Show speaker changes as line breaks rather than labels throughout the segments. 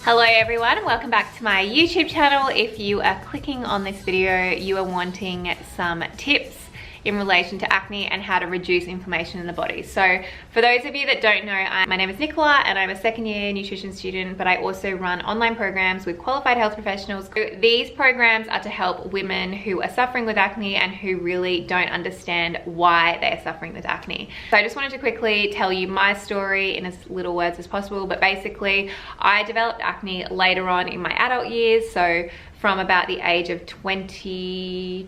Hello everyone, welcome back to my YouTube channel. If you are clicking on this video, you are wanting some tips in relation to acne and how to reduce inflammation in the body. So for those of you that don't know, my name is Nicola and I'm a second year nutrition student, but I also run online programs with qualified health professionals. These programs are to help women who are suffering with acne and who really don't understand why they are suffering with acne. So I just wanted to quickly tell you my story in as little words as possible, but basically I developed acne later on in my adult years, so from about the age of 20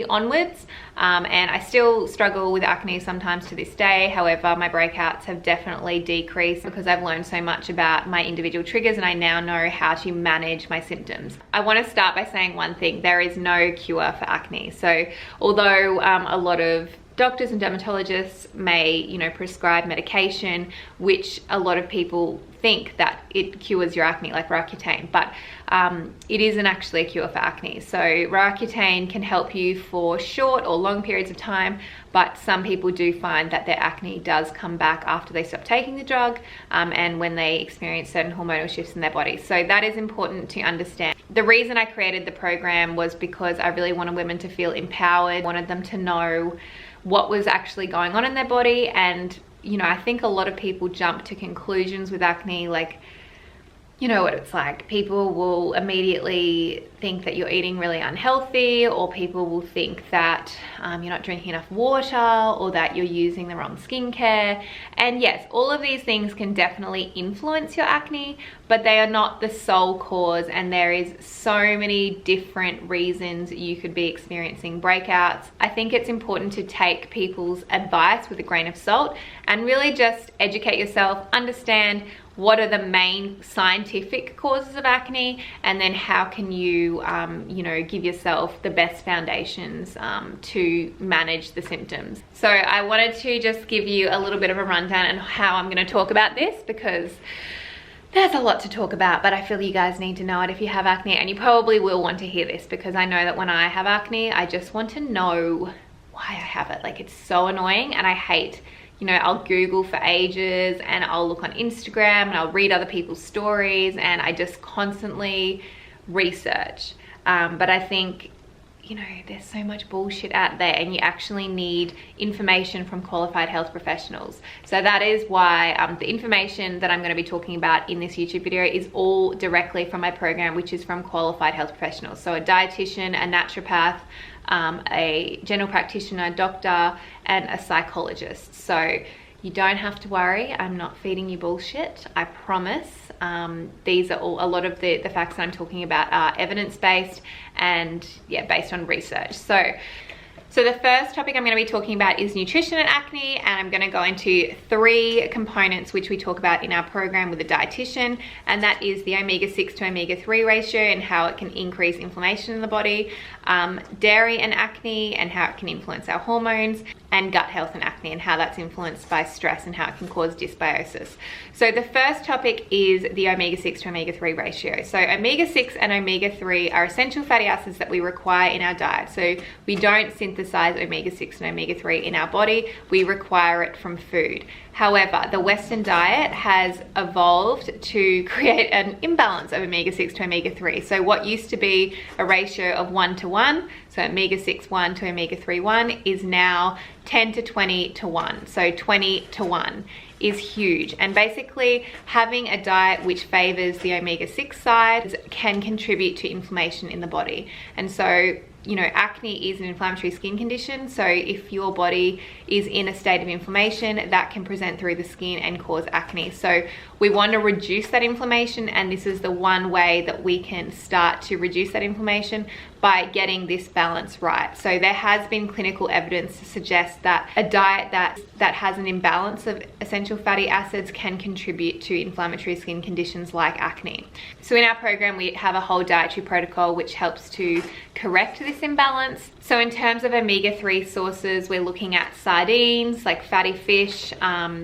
onwards, and I still struggle with acne sometimes to this day. However, my breakouts have definitely decreased because I've learned so much about my individual triggers and I now know how to manage my symptoms. I want to start by saying one thing: there is no cure for acne. So although a lot of doctors and dermatologists may, prescribe medication, which a lot of people think that it cures your acne, like Roaccutane, but it isn't actually a cure for acne. So Roaccutane can help you for short or long periods of time, but some people do find that their acne does come back after they stop taking the drug and when they experience certain hormonal shifts in their body. So that is important to understand. The reason I created the program was because I really wanted women to feel empowered, wanted them to know what was actually going on in their body. And I think a lot of people jump to conclusions with acne, like, you know what it's like. People will immediately think that you're eating really unhealthy, or people will think that you're not drinking enough water, or that you're using the wrong skincare. And yes, all of these things can definitely influence your acne, but they are not the sole cause, and there is so many different reasons you could be experiencing breakouts. I think it's important to take people's advice with a grain of salt and really just educate yourself, understand what are the main scientific causes of acne, and then how can you, give yourself the best foundations to manage the symptoms. So I wanted to just give you a little bit of a rundown on how I'm going to talk about this, because there's a lot to talk about, but I feel you guys need to know it if you have acne, and you probably will want to hear this, because I know that when I have acne, I just want to know why I have it. Like, it's so annoying, and I hate, I'll Google for ages, and I'll look on Instagram, and I'll read other people's stories, and I just constantly research. But I think, there's so much bullshit out there, and you actually need information from qualified health professionals. So that is why the information that I'm going to be talking about in this YouTube video is all directly from my program, which is from qualified health professionals. So a dietitian, a naturopath, a general practitioner, doctor, and a psychologist. So you don't have to worry, I'm not feeding you bullshit, I promise. These are all, a lot of the facts that I'm talking about are evidence-based and based on research. So the first topic I'm going to be talking about is nutrition and acne, and I'm going to go into 3 components which we talk about in our program with a dietitian, and that is the omega-6 to omega-3 ratio and how it can increase inflammation in the body, dairy and acne and how it can influence our hormones, and gut health and acne and how that's influenced by stress and how it can cause dysbiosis. So the first topic is the omega-6 to omega-3 ratio. So omega-6 and omega-3 are essential fatty acids that we require in our diet. So we don't synthesize omega-6 and omega-3 in our body, we require it from food. However, the Western diet has evolved to create an imbalance of omega-6 to omega-3. So what used to be a ratio of 1:1, so omega-6 1 to omega-3 1, is now 10 to 20 to 1. So 20 to 1 is huge. And basically having a diet which favors the omega-6 side can contribute to inflammation in the body. And so acne is an inflammatory skin condition. So if your body is in a state of inflammation, that can present through the skin and cause acne. So we want to reduce that inflammation, and this is the one way that we can start to reduce that inflammation, by getting this balance right. So there has been clinical evidence to suggest that a diet that has an imbalance of essential fatty acids can contribute to inflammatory skin conditions like acne. So in our program, we have a whole dietary protocol which helps to correct this imbalance. So in terms of omega-3 sources, we're looking at sardines, like fatty fish,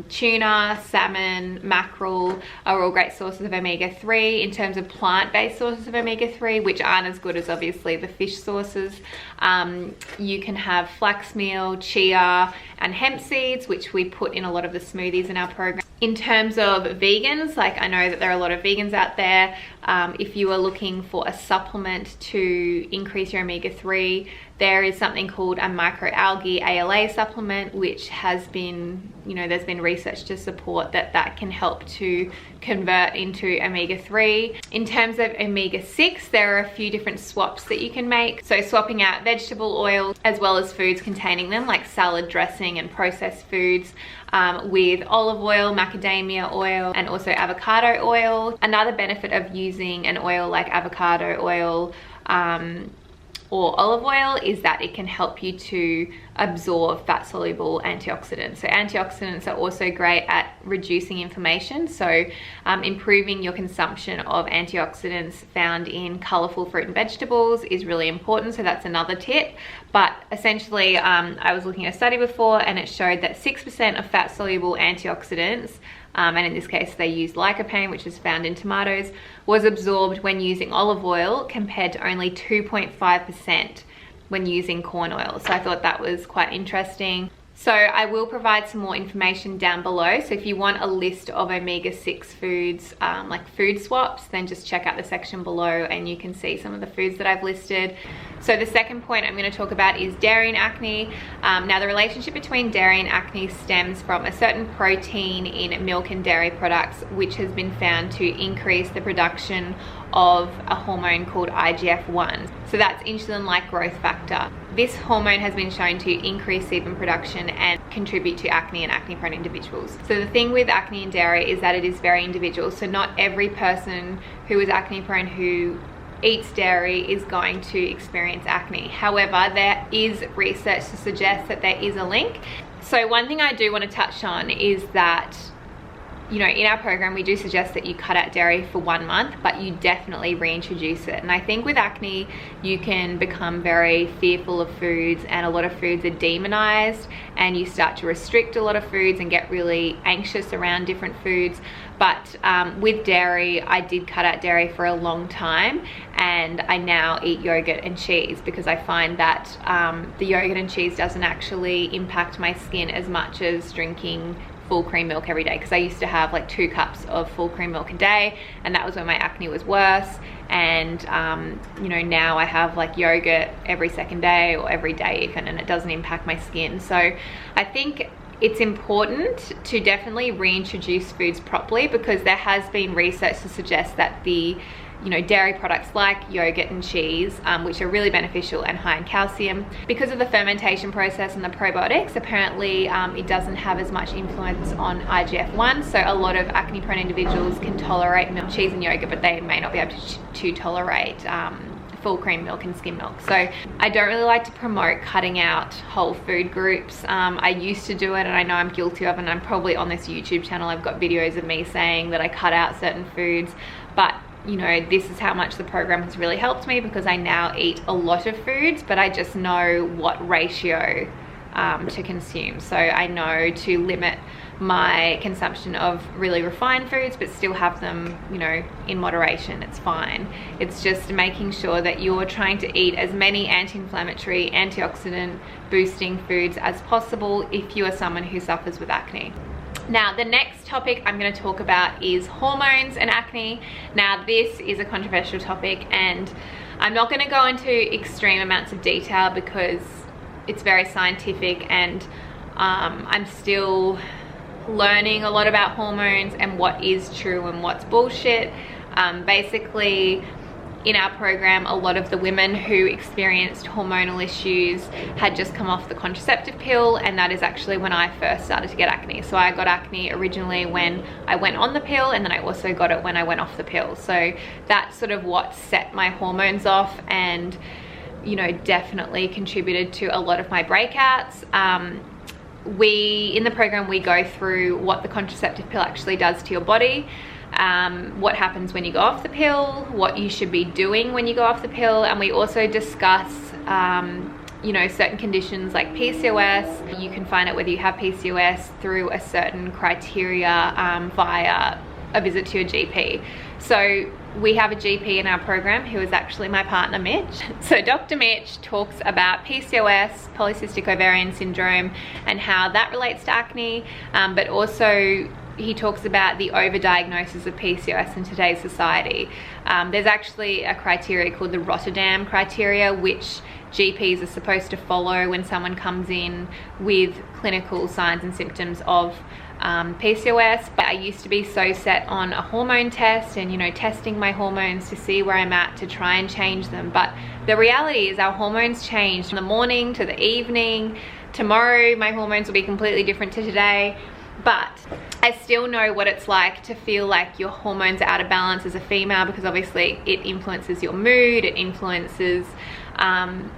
tuna, salmon, mackerel are all great sources of omega-3. In terms of plant-based sources of omega-3, which aren't as good as obviously the fish sources, you can have flax meal, chia, and hemp seeds, which we put in a lot of the smoothies in our program. In terms of vegans, like I know that there are a lot of vegans out there, if you are looking for a supplement to increase your omega-3, there is something called a microalgae ALA supplement, which has been, there's been research to support that can help to convert into omega-3. In terms of omega-6, there are a few different swaps that you can make. So swapping out vegetable oils as well as foods containing them, like salad dressing and processed foods, with olive oil, macadamia oil, and also avocado oil. Another benefit of using an oil like avocado oil or olive oil is that it can help you to absorb fat-soluble antioxidants. So antioxidants are also great at reducing inflammation, so improving your consumption of antioxidants found in colorful fruit and vegetables is really important, so that's another tip. But essentially, I was looking at a study before and it showed that 6% of fat-soluble antioxidants, and in this case they used lycopene, which is found in tomatoes, was absorbed when using olive oil compared to only 2.5% when using corn oil. So I thought that was quite interesting. So I will provide some more information down below. So if you want a list of omega-6 foods, like food swaps, then just check out the section below and you can see some of the foods that I've listed. So the second point I'm going to talk about is dairy and acne. Now the relationship between dairy and acne stems from a certain protein in milk and dairy products, which has been found to increase the production of a hormone called IGF-1. So that's insulin-like growth factor. This hormone has been shown to increase sebum production and contribute to acne and acne-prone individuals. So the thing with acne and dairy is that it is very individual. So not every person who is acne-prone who eats dairy is going to experience acne. However, there is research to suggest that there is a link. So one thing I do want to touch on is that in our program, we do suggest that you cut out dairy for 1 month, but you definitely reintroduce it. And I think with acne, you can become very fearful of foods, and a lot of foods are demonized, and you start to restrict a lot of foods and get really anxious around different foods. But with dairy, I did cut out dairy for a long time, and I now eat yogurt and cheese because I find that the yogurt and cheese doesn't actually impact my skin as much as drinking full cream milk every day, because I used to have like 2 cups of full cream milk a day, and that was when my acne was worse. And now I have like yogurt every second day or every day even, and it doesn't impact my skin. So I think it's important to definitely reintroduce foods properly, because there has been research to suggest that the dairy products like yogurt and cheese, which are really beneficial and high in calcium, because of the fermentation process and the probiotics, apparently it doesn't have as much influence on IGF-1. So a lot of acne-prone individuals can tolerate milk, cheese and yogurt, but they may not be able to tolerate full cream milk and skim milk. So I don't really like to promote cutting out whole food groups. I used to do it, and I know I'm guilty of, and I'm probably on this YouTube channel, I've got videos of me saying that I cut out certain foods, but this is how much the program has really helped me, because I now eat a lot of foods, but I just know what ratio to consume. So I know to limit my consumption of really refined foods, but still have them, in moderation. It's fine. It's just making sure that you're trying to eat as many anti-inflammatory, antioxidant boosting foods as possible if you are someone who suffers with acne. Now, the next topic I'm going to talk about is hormones and acne. Now, this is a controversial topic, and I'm not going to go into extreme amounts of detail because it's very scientific, and I'm still learning a lot about hormones and what is true and what's bullshit. Basically, in our program, a lot of the women who experienced hormonal issues had just come off the contraceptive pill, and that is actually when I first started to get acne. So I got acne originally when I went on the pill, and then I also got it when I went off the pill. So that's sort of what set my hormones off, and definitely contributed to a lot of my breakouts. In the program, we go through what the contraceptive pill actually does to your body, what happens when you go off the pill, what you should be doing when you go off the pill, and we also discuss certain conditions like PCOS. You can find out whether you have PCOS through a certain criteria via a visit to your GP. So we have a GP in our program who is actually my partner, Mitch. So Dr. Mitch talks about PCOS, polycystic ovarian syndrome, and how that relates to acne, but also he talks about the overdiagnosis of PCOS in today's society. There's actually a criteria called the Rotterdam criteria, which GPs are supposed to follow when someone comes in with clinical signs and symptoms of PCOS. But I used to be so set on a hormone test and, you know, testing my hormones to see where I'm at to try and change them. But the reality is our hormones change from the morning to the evening. Tomorrow my hormones will be completely different to today. But I still know what it's like to feel like your hormones are out of balance as a female, because obviously it influences your mood, it influences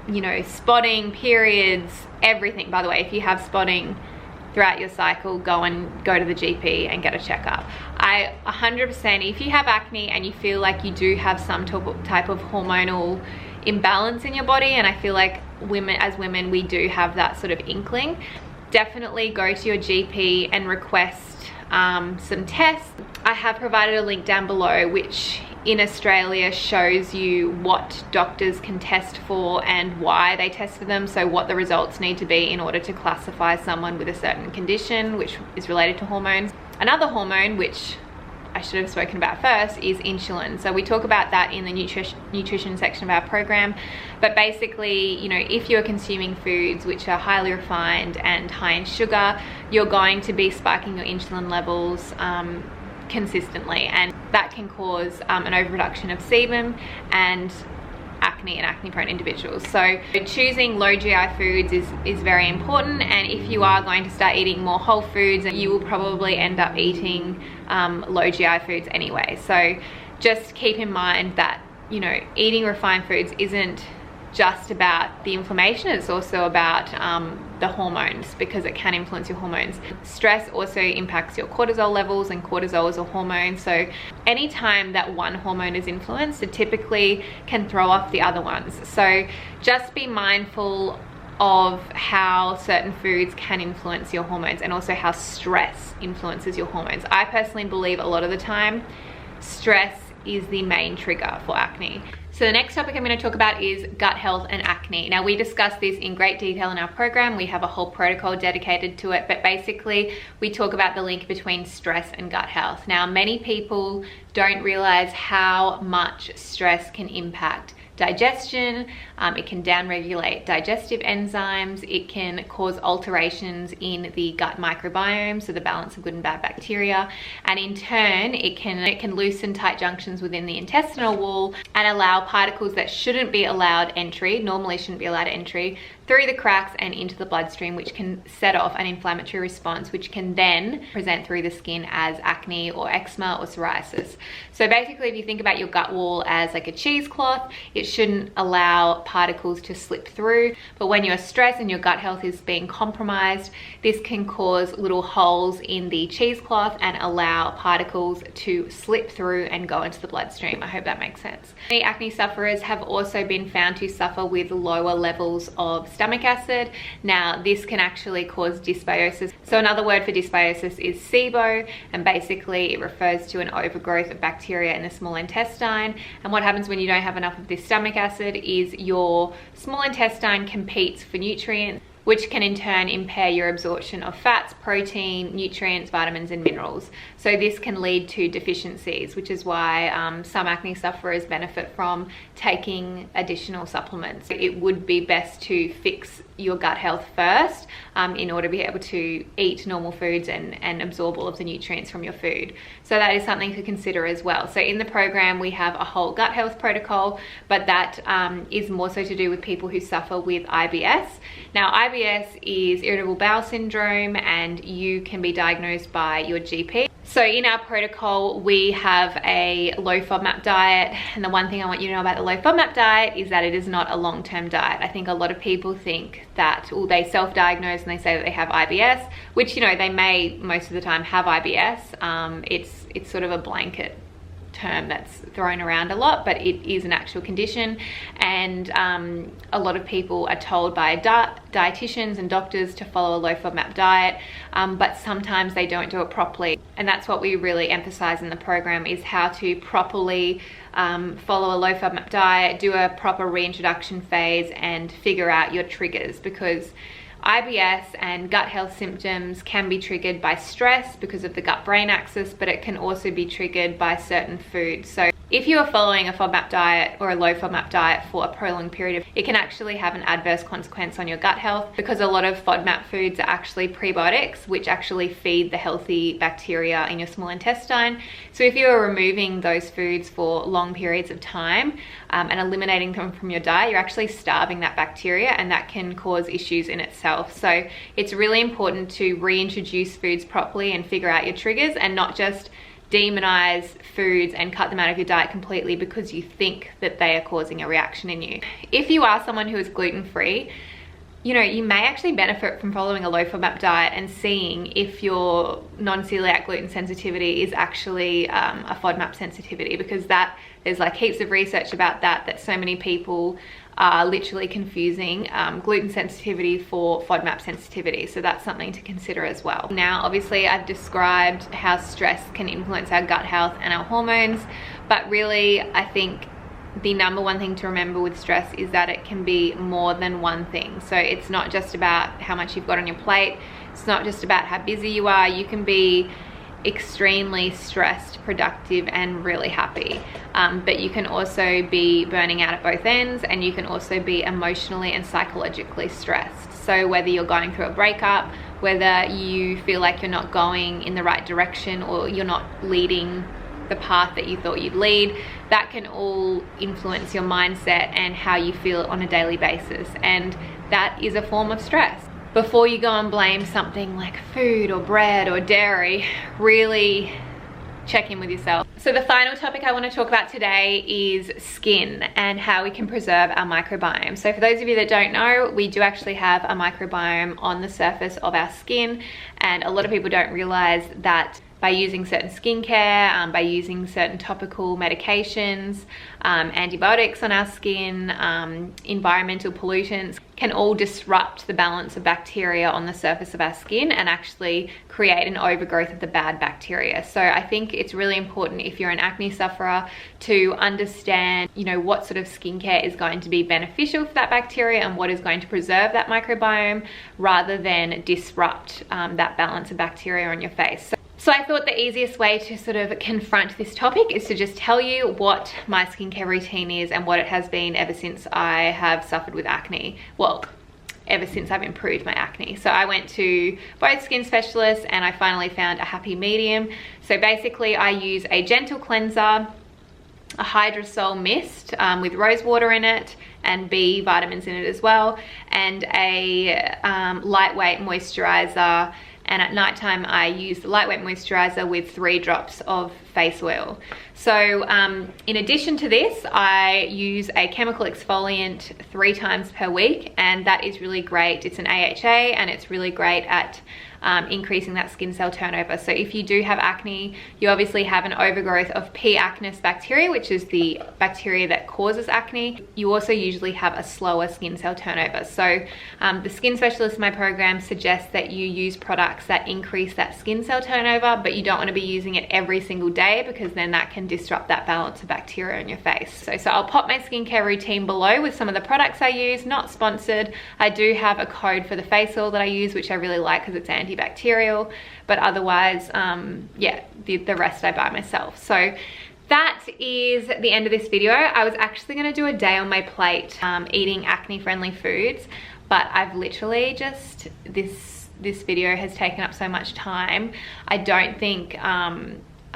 you know, spotting, periods, everything. By the way, if you have spotting throughout your cycle, go to the GP and get a checkup. 100%, if you have acne and you feel like you do have some type of hormonal imbalance in your body, and I feel like as women we do have that sort of inkling, definitely go to your GP and request some tests. I have provided a link down below which in Australia shows you what doctors can test for and why they test for them, so what the results need to be in order to classify someone with a certain condition which is related to hormones. Another hormone, which I should have spoken about first, is insulin. So we talk about that in the nutrition section of our program. But basically, you know, if you're consuming foods which are highly refined and high in sugar, you're going to be spiking your insulin levels consistently, and that can cause an overproduction of sebum and acne in acne prone individuals. So choosing low GI foods is very important, and if you are going to start eating more whole foods, you will probably end up eating low GI foods anyway. So just keep in mind that, you know, eating refined foods isn't just about the inflammation, it's also about the hormones, because it can influence your hormones. Stress also impacts your cortisol levels, and cortisol is a hormone. So anytime that one hormone is influenced, it typically can throw off the other ones. So just be mindful of how certain foods can influence your hormones, and also how stress influences your hormones. I personally believe a lot of the time stress is the main trigger for acne. So the next topic I'm going to talk about is gut health and acne. Now, we discuss this in great detail in our program. We have a whole protocol dedicated to it, but basically we talk about the link between stress and gut health. Now, many people don't realize how much stress can impact digestion. It can downregulate digestive enzymes. It can cause alterations in the gut microbiome, so the balance of good and bad bacteria, and in turn it can loosen tight junctions within the intestinal wall and allow particles that normally shouldn't be allowed entry through the cracks and into the bloodstream, which can set off an inflammatory response, which can then present through the skin as acne or eczema or psoriasis. So basically, if you think about your gut wall as like a cheesecloth, it shouldn't allow particles to slip through. But when you're stressed and your gut health is being compromised, this can cause little holes in the cheesecloth and allow particles to slip through and go into the bloodstream. I hope that makes sense. Many acne sufferers have also been found to suffer with lower levels of stomach acid. Now, this can actually cause dysbiosis. So another word for dysbiosis is SIBO, and basically it refers to an overgrowth of bacteria in the small intestine. And what happens when you don't have enough of this stomach acid is your small intestine competes for nutrients, which can in turn impair your absorption of fats, protein, nutrients, vitamins, and minerals. So this can lead to deficiencies, which is why some acne sufferers benefit from taking additional supplements. It would be best to fix your gut health first in order to be able to eat normal foods and absorb all of the nutrients from your food. So that is something to consider as well. So in the program, we have a whole gut health protocol, but that is more so to do with people who suffer with IBS. Now, IBS is irritable bowel syndrome, and you can be diagnosed by your GP. So in our protocol, we have a low FODMAP diet. And the one thing I want you to know about the low FODMAP diet is that it is not a long-term diet. I think a lot of people think that, they self-diagnose and they say that they have IBS, which, you know, they may most of the time have IBS. It's sort of a blanket term that's thrown around a lot, but it is an actual condition, and a lot of people are told by dietitians and doctors to follow a low FODMAP diet, but sometimes they don't do it properly, and that's what we really emphasize in the program, is how to properly follow a low FODMAP diet, do a proper reintroduction phase, and figure out your triggers, because IBS and gut health symptoms can be triggered by stress because of the gut-brain axis, but it can also be triggered by certain foods. So if you are following a FODMAP diet or a low FODMAP diet for a prolonged period, it can actually have an adverse consequence on your gut health, because a lot of FODMAP foods are actually prebiotics, which actually feed the healthy bacteria in your small intestine. So if you are removing those foods for long periods of time and eliminating them from your diet, you're actually starving that bacteria, and that can cause issues in itself. So it's really important to reintroduce foods properly and figure out your triggers, and not just demonize foods and cut them out of your diet completely because you think that they are causing a reaction in you. If you are someone who is gluten-free, you know, you may actually benefit from following a low FODMAP diet and seeing if your non-celiac gluten sensitivity is actually a FODMAP sensitivity, because there's like heaps of research about that so many people are literally confusing gluten sensitivity for FODMAP sensitivity. So that's something to consider as well. Now, obviously I've described how stress can influence our gut health and our hormones, but really I think the number one thing to remember with stress is that it can be more than one thing. So it's not just about how much you've got on your plate. It's not just about how busy you are. You can be extremely stressed, productive, and really happy. But you can also be burning out at both ends, and you can also be emotionally and psychologically stressed. So whether you're going through a breakup, whether you feel like you're not going in the right direction, or you're not leading the path that you thought you'd lead, that can all influence your mindset and how you feel on a daily basis, and that is a form of stress. Before you go and blame something like food or bread or dairy, really check in with yourself. So the final topic I want to talk about today is skin and how we can preserve our microbiome. So for those of you that don't know, we do actually have a microbiome on the surface of our skin, and a lot of people don't realize that by using certain skincare, by using certain topical medications, antibiotics on our skin, environmental pollutants can all disrupt the balance of bacteria on the surface of our skin and actually create an overgrowth of the bad bacteria. So I think it's really important, if you're an acne sufferer, to understand, you know, what sort of skincare is going to be beneficial for that bacteria and what is going to preserve that microbiome, rather than disrupt that balance of bacteria on your face. So I thought the easiest way to sort of confront this topic is to just tell you what my skincare routine is and what it has been ever since I have suffered with acne. Well, ever since I've improved my acne. So I went to both skin specialists and I finally found a happy medium. So basically I use a gentle cleanser, a hydrosol mist with rose water in it and B vitamins in it as well, and a lightweight moisturizer. And at nighttime I use the lightweight moisturizer with 3 drops of face oil. So in addition to this, I use a chemical exfoliant 3 times per week, and that is really great. It's an AHA and it's really great at increasing that skin cell turnover. So if you do have acne, you obviously have an overgrowth of P. acnes bacteria, which is the bacteria that causes acne. You also usually have a slower skin cell turnover. So the skin specialist in my program suggests that you use products that increase that skin cell turnover, but you don't want to be using it every single day, because then that can disrupt that balance of bacteria on your face. So I'll pop my skincare routine below with some of the products I use, not sponsored. I do have a code for the face oil that I use, which I really like because it's antibacterial, but otherwise, yeah, the rest I buy myself. So that is the end of this video. I was actually going to do a day on my plate eating acne friendly foods, but I've literally just, this video has taken up so much time. I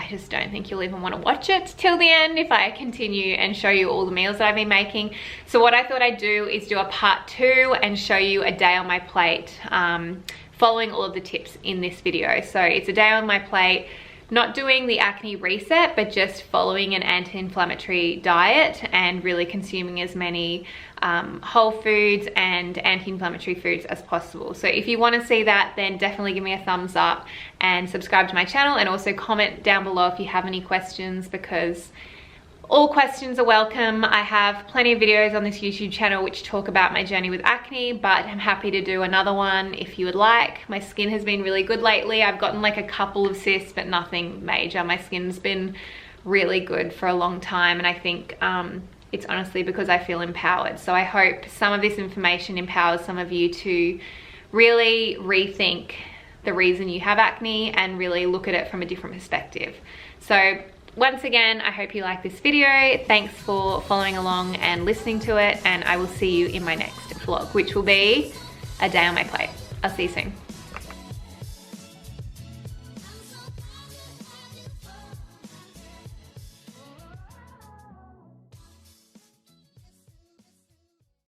just don't think you'll even want to watch it till the end if I continue and show you all the meals that I've been making. So what I thought I'd do is do a part 2 and show you a day on my plate, following all of the tips in this video. So it's a day on my plate, not doing the acne reset, but just following an anti-inflammatory diet and really consuming as many whole foods and anti-inflammatory foods as possible. So if you want to see that, then definitely give me a thumbs up and subscribe to my channel, and also comment down below if you have any questions, because all questions are welcome. I have plenty of videos on this YouTube channel which talk about my journey with acne, but I'm happy to do another one if you would like. My skin has been really good lately. I've gotten like a couple of cysts, but nothing major. My skin's been really good for a long time, and I think it's honestly because I feel empowered. So I hope some of this information empowers some of you to really rethink the reason you have acne and really look at it from a different perspective. So once again, I hope you like this video. Thanks for following along and listening to it, and I will see you in my next vlog, which will be a day on my plate. I'll see you soon.